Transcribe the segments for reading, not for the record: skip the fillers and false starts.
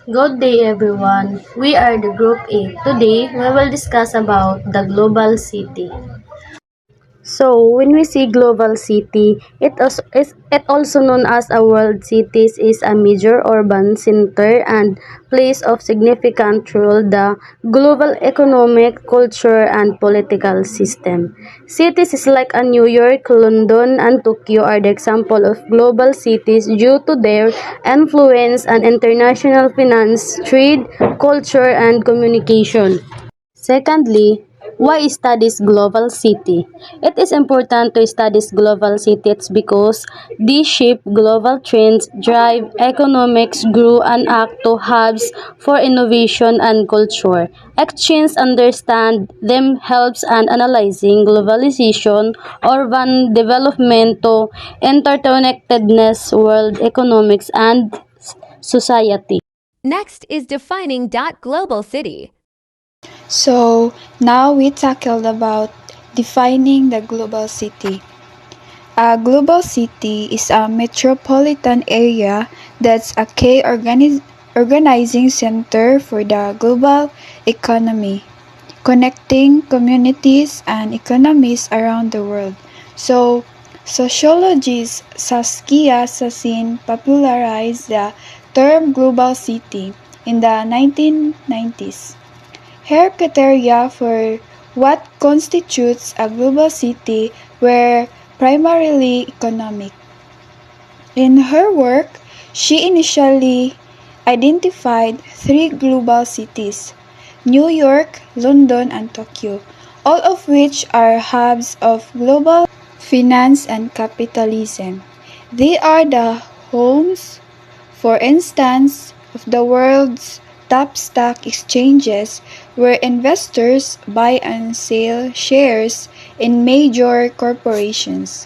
Good day everyone. We are the Group A. Today we will discuss about the global city. So, when we see global city, it also known as a world cities is a major urban center and place of significant role the global economic, culture, and political system. Cities is like a New York, London, and Tokyo are the example of global cities due to their influence on international finance, trade, culture, and communication. Secondly, why studies global city? It is important to study global cities because these shape global trends, drive economics, grow and act to hubs for innovation and culture. Exchange understand them helps and analyzing globalization, urban development to interconnectedness, world economics and society. Next is defining global city. So now we tackled about defining the global city. A global city is a metropolitan area that's a key organizing center for the global economy, connecting communities and economies around the world. So, sociologist Saskia Sassin popularized the term global city in the 1990s. Her criteria for what constitutes a global city were primarily economic. In her work, she initially identified three global cities: New York, London, and Tokyo, all of which are hubs of global finance and capitalism. They are the homes, for instance, of the world's top stock exchanges where investors buy and sell shares in major corporations.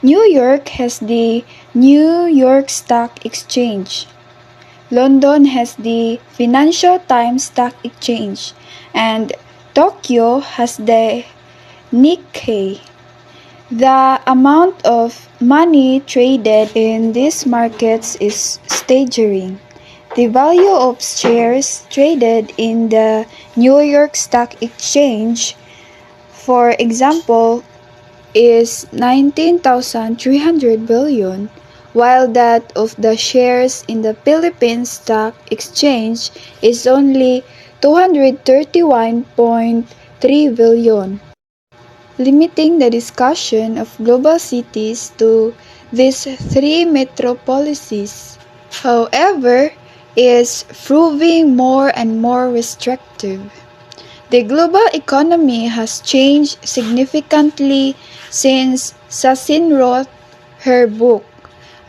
New York has the New York Stock Exchange. London has the Financial Times Stock Exchange, and Tokyo has the Nikkei. The amount of money traded in these markets is staggering. The value of shares traded in the New York Stock Exchange, for example, is 19,300 billion, while that of the shares in the Philippine Stock Exchange is only 231.3 billion. Limiting the discussion of global cities to these three metropolises, however, is proving more and more restrictive. The global economy has changed significantly since Sassin wrote her book,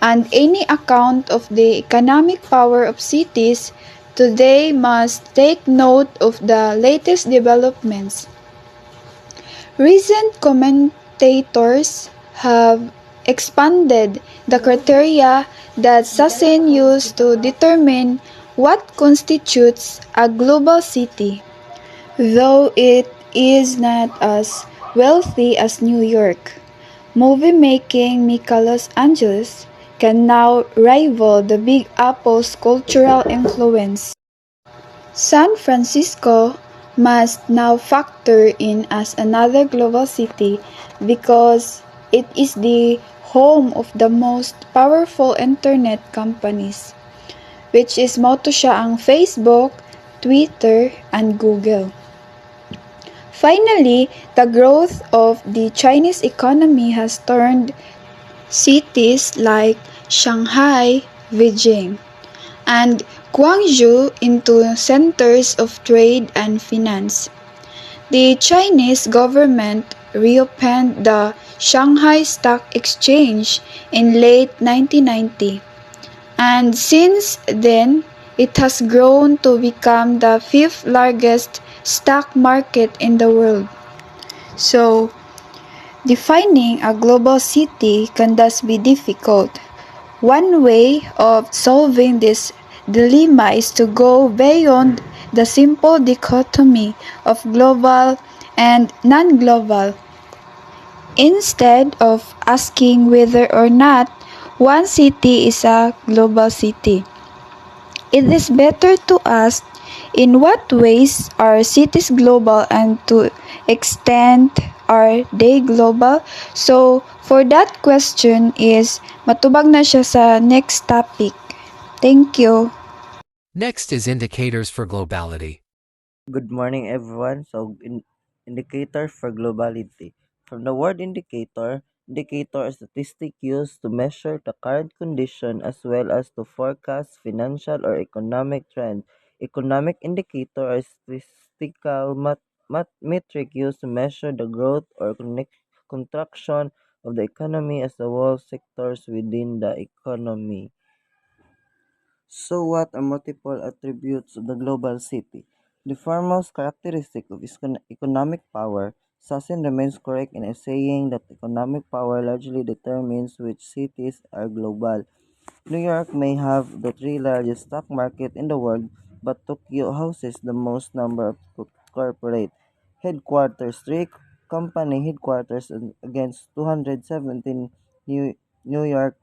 and any account of the economic power of cities today must take note of the latest developments. Recent commentators have expanded the criteria that Sassin used to determine what constitutes a global city. Though it is not as wealthy as New York, movie-making Mika Los Angeles can now rival the Big Apple's cultural influence. San Francisco must now factor in as another global city because it is the home of the most powerful internet companies, which is mo to siya ang Facebook, Twitter, and Google. Finally, the growth of the Chinese economy has turned cities like Shanghai, Beijing, and Guangzhou into centers of trade and finance. The Chinese government reopened the Shanghai Stock Exchange in late 1990, and since then it has grown to become the fifth largest stock market in the world. So, defining a global city can thus be difficult. One way of solving this dilemma is to go beyond the simple dichotomy of global and non-global. Instead of asking whether or not one city is a global city, It is better to ask in what ways are cities global and to extent are they global? So for that question is matubag na siya sa next topic. Thank you. Next is indicators for globality. Good morning, everyone. Indicator for globality. From the word indicator, indicator is a statistic used to measure the current condition as well as to forecast financial or economic trend. Economic indicator is statistical metric used to measure the growth or contraction of the economy as the whole sectors within the economy. So, what are multiple attributes of the global city? The foremost characteristic of economic power, Sassin remains correct in saying that economic power largely determines which cities are global. New York may have the three largest stock market in the world, but Tokyo houses the most number of corporate headquarters, three company headquarters against 217 New York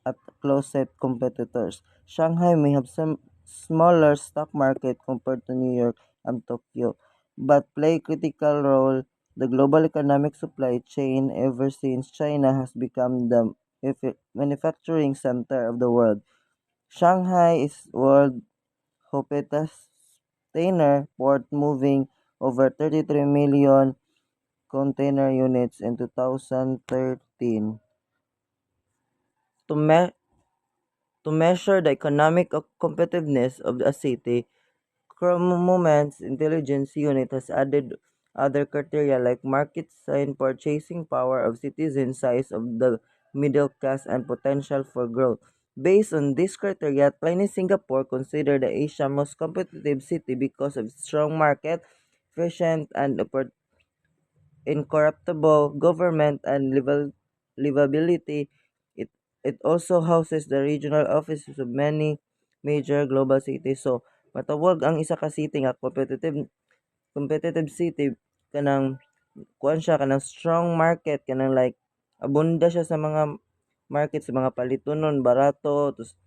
at closest competitors. Shanghai may have some smaller stock market compared to New York and Tokyo, but play critical role the global economic supply chain ever since China has become the manufacturing center of the world. Shanghai is world hottest container port, moving over 33 million container units in 2013. To me- To measure the economic competitiveness of a city, Chromoment's intelligence unit has added other criteria like market size, purchasing power of citizens, size of the middle class, and potential for growth. Based on these criteria, tiny Singapore, considered the Asia's most competitive city because of its strong market, efficient and incorruptible government and livability. It it also houses the regional offices of many major global cities. So matawag ang isa ka city nga competitive city kanang kuan siya kanang strong market kanang like abunda siya sa mga market sa mga palitunon barato tus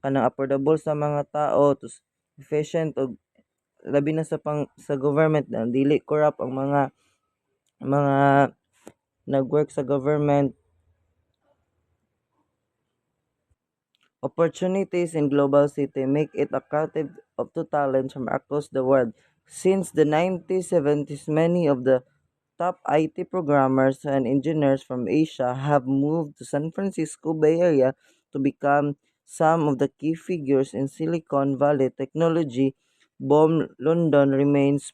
kanang affordable sa mga tao tus efficient og labi na sa government na dili corrupt ang mga nag-work sa government. Opportunities in global city make it attractive of to talents from across the world. Since the 1970s, many of the top IT programmers and engineers from Asia have moved to San Francisco Bay Area to become some of the key figures in Silicon Valley technology. Boom, London remains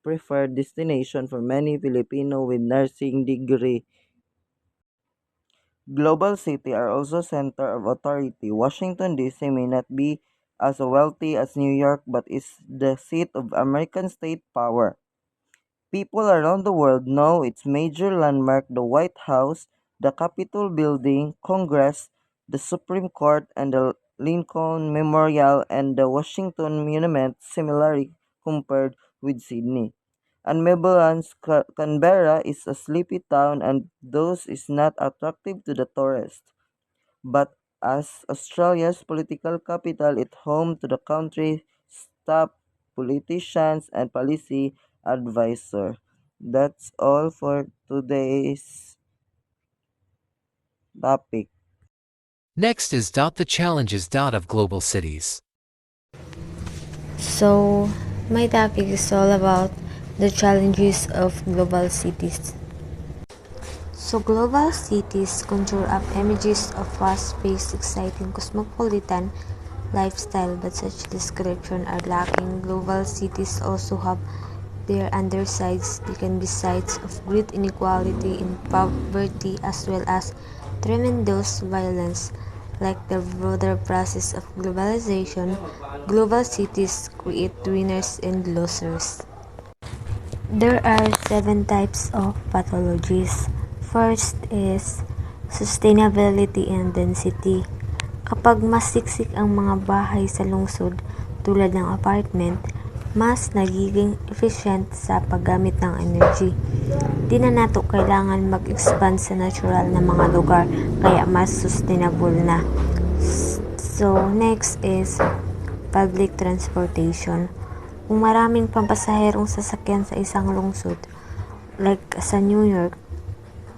preferred destination for many Filipino with nursing degree. Global cities are also center of authority. Washington D.C. may not be as wealthy as New York but is the seat of American state power. People around the world know its major landmark, the White House, the Capitol Building, Congress, the Supreme Court, and the Lincoln Memorial and the Washington Monument, similarly compared with Sydney. And Melbourne's Canberra is a sleepy town and thus is not attractive to the tourist. But as Australia's political capital, it home to the country's top politicians and policy advisor. That's all for today's topic. Next is the challenges of global cities. So, my topic is all about the challenges of global cities. So, global cities conjure up images of fast-paced, exciting, cosmopolitan lifestyle, but such descriptions are lacking. Global cities also have their undersides. They can be sites of great inequality in poverty as well as tremendous violence. Like the broader process of globalization, global cities create winners and losers. There are 7 types of pathologies. First is sustainability and density. Kapag mas siksik ang mga bahay sa lungsod tulad ng apartment, mas nagiging efficient sa paggamit ng energy. Di na nato kailangan mag-expand sa natural na mga lugar kaya mas sustainable na. So, next is public transportation. Kung maraming pampasaherong sasakyan sa isang lungsod, like sa New York,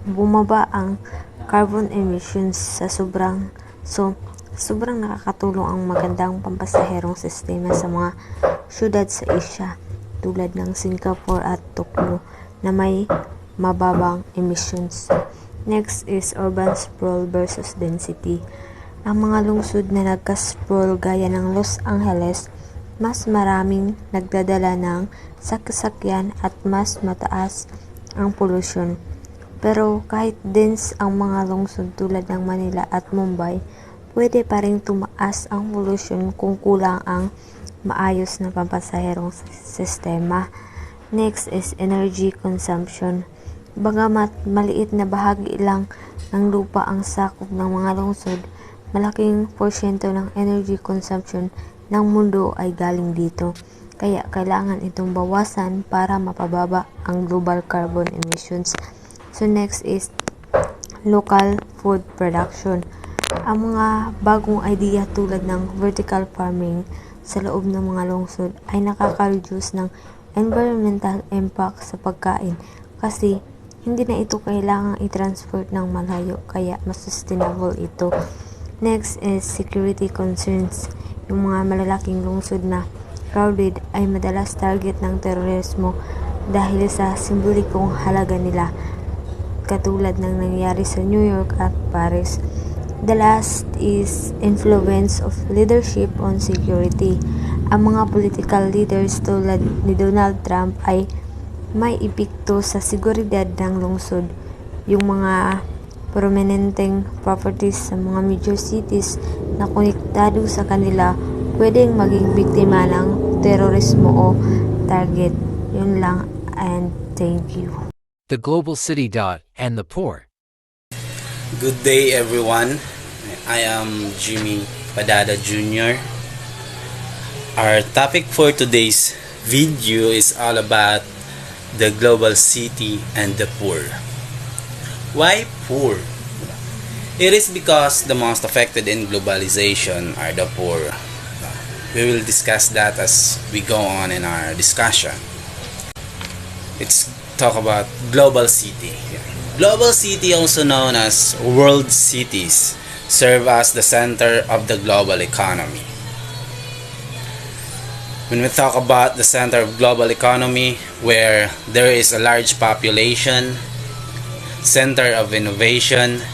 bumaba ang carbon emissions sobrang nakakatulong ang magandang pampasaherong sistema sa mga syudad sa Asia tulad ng Singapore at Tokyo na may mababang emissions. Next is urban sprawl versus density. Ang mga lungsod na nagka-sprawl gaya ng Los Angeles, mas maraming nagdadala ng sasakyan at mas mataas ang pollution. Pero kahit dense ang mga lungsod tulad ng Manila at Mumbai, pwede pa rin tumaas ang pollution kung kulang ang maayos na pampasaherong sistema. Next is energy consumption. Bagamat maliit na bahagi lang ng lupa ang sakop ng mga lungsod, malaking porsyento ng energy consumption ng mundo ay galing dito. Kaya kailangan itong bawasan para mapababa ang global carbon emissions. So next is local food production. Ang mga bagong idea tulad ng vertical farming sa loob ng mga lungsod ay nakaka-reduce ng environmental impact sa pagkain kasi hindi na ito kailangang i-transport ng malayo kaya mas sustainable ito. Next is security concerns. Yung mga malalaking lungsod na crowded ay madalas target ng terorismo dahil sa simbolikong halaga nila katulad ng nangyari sa New York at Paris. The last is influence of leadership on security. Ang mga political leaders tulad ni Donald Trump ay may epekto sa seguridad ng lungsod. Yung mga prominenteng properties sa mga major cities na konektado sa kanila pwedeng maging biktima ng terorismo o target. Yun lang and thank you. The Global City. And the poor. Good day everyone. I am Jimmy Padada Jr. Our topic for today's video is all about the global city and the poor. Why poor? It is because the most affected in globalization are the poor. We will discuss that as we go on in our discussion. Let's talk about global city. Global city, also known as world cities, serve as the center of the global economy. When we talk about the center of global economy, where there is a large population, center of innovation,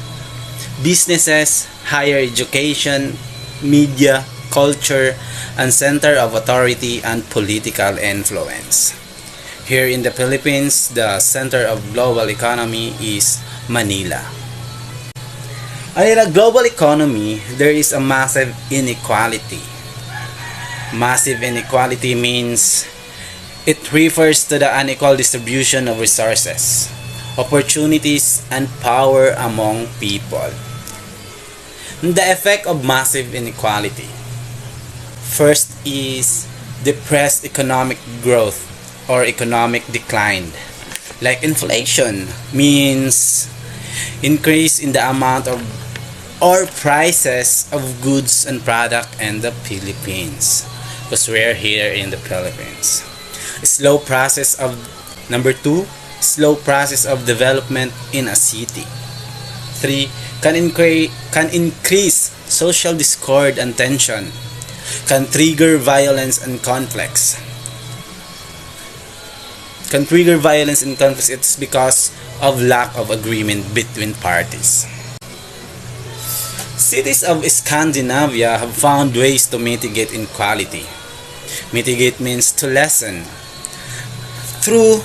businesses, higher education, media, culture, and center of authority and political influence. Here in the Philippines, the center of global economy is Manila. In a global economy, there is a massive inequality. Massive inequality means it refers to the unequal distribution of resources, opportunities, and power among people. The effect of massive inequality. First is depressed economic growth or economic decline. Like inflation means increase in the amount of or prices of goods and product in the Philippines, because we're here in the Philippines. Slow process of number 2, slow process of development in a city. 3, can increase social discord and tension, can trigger violence and conflicts. It's because of lack of agreement between parties. Cities of Scandinavia have found ways to mitigate inequality. Mitigate means to lessen through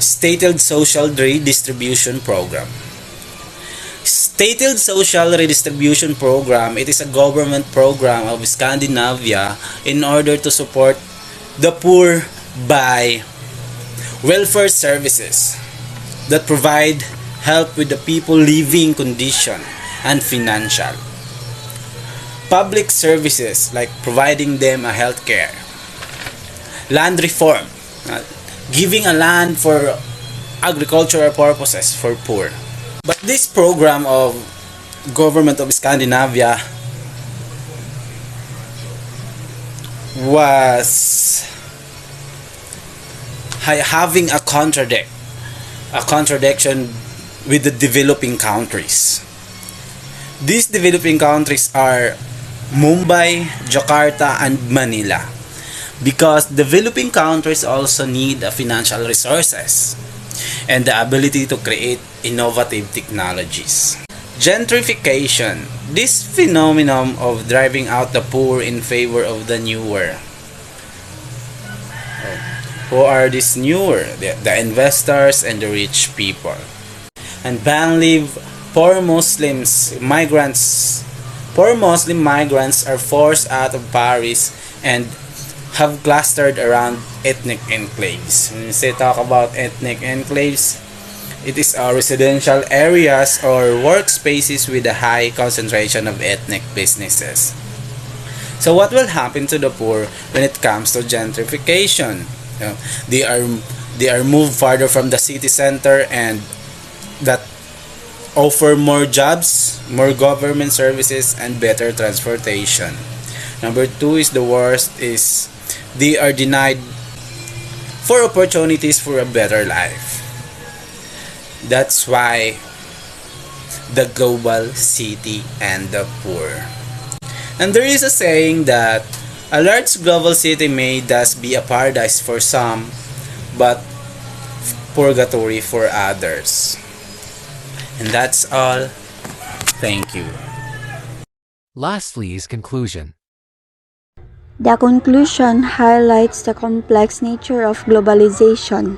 stated social redistribution program. Stated social redistribution program, it is a government program of Scandinavia in order to support the poor by welfare services that provide help with the people living condition and financial. Public services like providing them a health care. Land reform, giving a land for agricultural purposes for poor. But this program of government of Scandinavia was having a contradiction with the developing countries. These developing countries are Mumbai, Jakarta, and Manila, because developing countries also need financial resources and the ability to create innovative technologies. Gentrification, this phenomenon of driving out the poor in favor of the newer. Who are these newer? The investors and the rich people. And ban leave, poor Muslim migrants are forced out of Paris and have clustered around ethnic enclaves. When we talk about ethnic enclaves, it is residential areas or workspaces with a high concentration of ethnic businesses. So what will happen to the poor when it comes to gentrification? They are moved farther from the city center, and that offer more jobs, more government services, and better transportation. Number two is the worst is they are denied for opportunities for a better life. That's why the global city and the poor. And there is a saying that a large global city may thus be a paradise for some, but purgatory for others. And that's all. Thank you. Lastly is conclusion. The conclusion highlights the complex nature of globalization.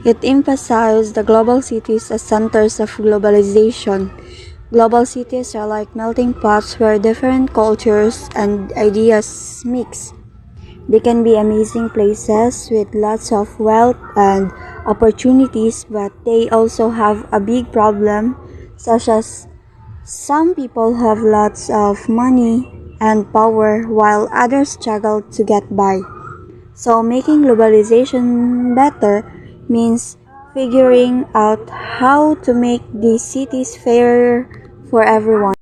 It emphasizes the global cities as centers of globalization. Global cities are like melting pots where different cultures and ideas mix. They can be amazing places with lots of wealth and opportunities, but they also have a big problem, such as some people have lots of money and power while others struggle to get by. So making globalization better means figuring out how to make these cities fairer for everyone.